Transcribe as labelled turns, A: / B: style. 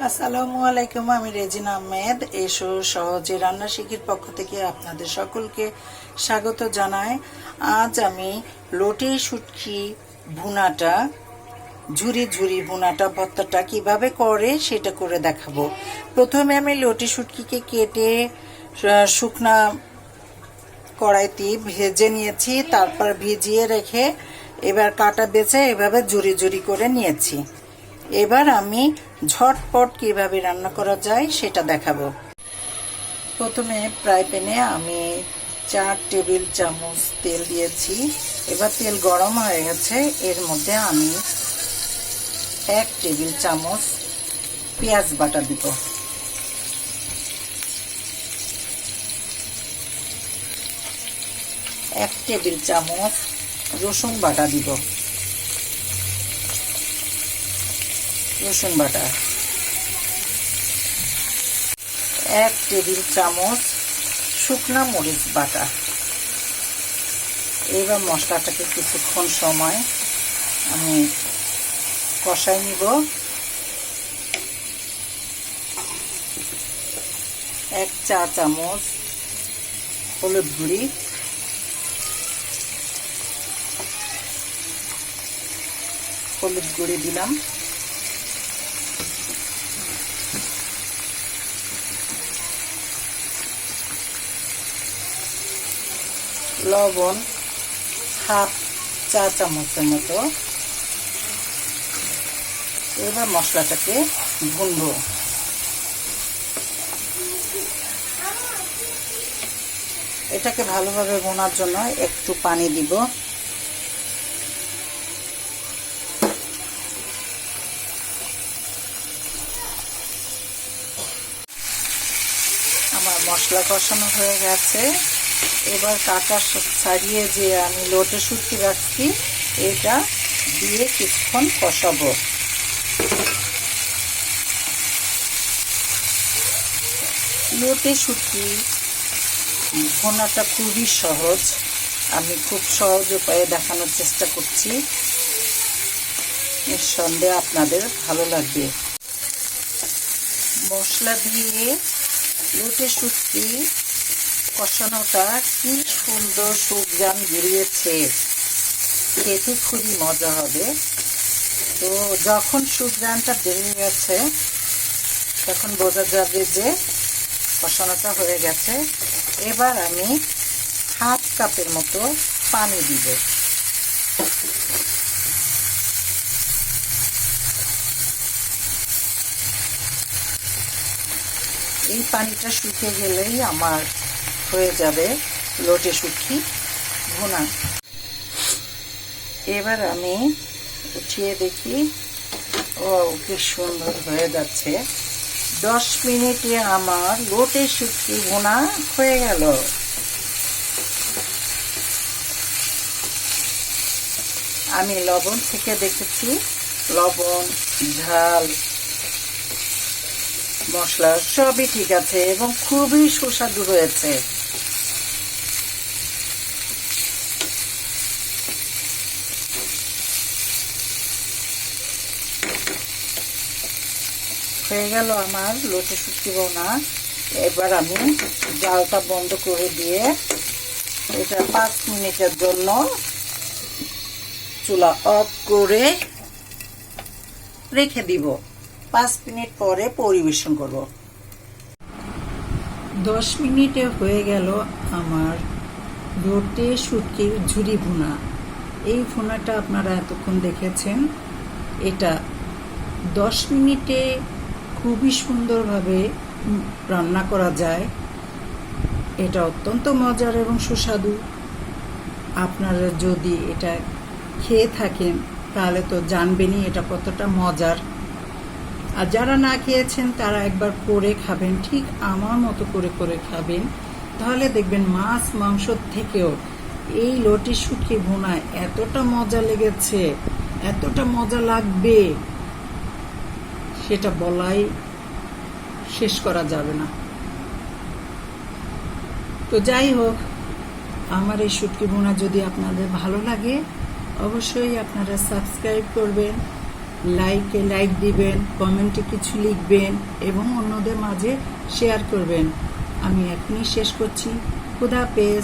A: আসসালামু আলাইকুম, আমি রেজিনা আহমেদ। এসো সহজে রান্না শিখির পক্ষ থেকে আপনাদের সকলকে স্বাগত জানাই। আজ আমি লটে শুটকি ভুনাটা, ঝুরি ঝুরি ভুনাটা ভর্তাটা কিভাবে করে সেটা করে দেখাবো। প্রথমে আমি লটে শুটকিকে কেটে শুকনা কড়াইতে ভেজে নিয়েছি, তারপর ভিজিয়ে রেখে এবার কাটা বেছে এভাবে ঝুরি ঝুরি করে নিয়েছি। এবার আমি ঝটপট কিভাবে রান্না করা যায় সেটা দেখাবো। প্রথমে ফ্রাই প্যানে আমি 4 টেবিল চামচ তেল দিয়েছি। এবার তেল গরম হয়ে গেছে, এর মধ্যে আমি 1 টেবিল চামচ পেঁয়াজ বাটা দিব। এক টেবিল চামচ রসুন বাটা দিব। রসুন বাটা 1 টেবিল চামচ শুকনা মরিচ বাটা। এবার মশলাটাকে কিছুক্ষণ সময় আমি কষাই নিব। 1 চা চামচ হলুদ গুঁড়ি, দিলাম। লবণ হাফ চা চামচের মতো। এবার মশলাটাকে ভুনবো। এটাকে ভালোভাবে ভোনার জন্য একটু পানি দিব। আমার মশলা কষানো হয়ে গেছে। এবার কাটা ছাড়িয়ে যে আমি লটে শুটকি রাখছি এটা দিয়ে কিছুক্ষণ কষাবো। লটে শুটকি ভুনাটা খুবই সহজ, আমি খুব সহজ উপায়ে দেখানোর চেষ্টা করছি। নিঃসন্দেহে আপনাদের ভালো লাগবে। মশলা দিয়ে লটে শুটকি কষানোটা কি সুন্দর সুঘ্রাণ বেরিয়েছে, খেতে খুবই মজা হবে। তো যখন সুঘ্রাণটা বেরিয়ে গেছে তখন বোঝা যাবে যে কষানোটা হয়ে গেছে। এবার আমি হাফ কাপের মতো পানি দিব। এই পানিটা শুকিয়ে গেলেই আমার হয়ে যাবে লটে শুটকি ভুনা। এবার আমি উঠিয়ে দেখি, ও কি সুন্দর হয়ে যাচ্ছে। 10 মিনিটে আমার লটে শুটকি ভুনা হয়ে গেল। আমি লবণ থেকে দেখেছি, লবণ ঝাল মশলা সবই ঠিক আছে এবং খুবই সুস্বাদু হয়েছে। হয়ে গেল আমার লটে শুটকি ভুনা। এবার আমি জালটা বন্ধ করে দিয়ে এটা 5 মিনিটের জন্য চুলা অফ করে রেখে দিব। 5 মিনিট পরে পরিবেশন করব। 10 মিনিটে হয়ে গেল আমার লটে শুটকির ঝুরি ভুনা। এই ভুনাটা আপনারা এতক্ষণ দেখেছেন, এটা 10 মিনিটে খুবই সুন্দরভাবে রান্না করা যায়। এটা অত্যন্ত মজার এবং সুস্বাদু। আপনারা যদি এটা খেয়ে থাকেন তাহলে তো জানবেনই এটা কতটা মজার। আর যারা না খেয়েছেন তারা একবার করে খাবেন, ঠিক আমার মতো করে খাবেন, তাহলে দেখবেন মাছ মাংস থেকেও এই লটে শুটকি ভুনা এতটা মজা লেগেছে, এতটা মজা লাগবে সেটা বলাই শেষ করা যাবে না। তো যাই হোক, আমার এই শুটকি ভুনা যদি আপনাদের ভালো লাগে অবশ্যই আপনারা সাবস্ক্রাইব করবেন, লাইক দিবেন, কমেন্টে কিছু লিখবেন এবং অন্যদের মাঝে শেয়ার করবেন। আমি এখনই শেষ করছি। খুদা হাফেজ।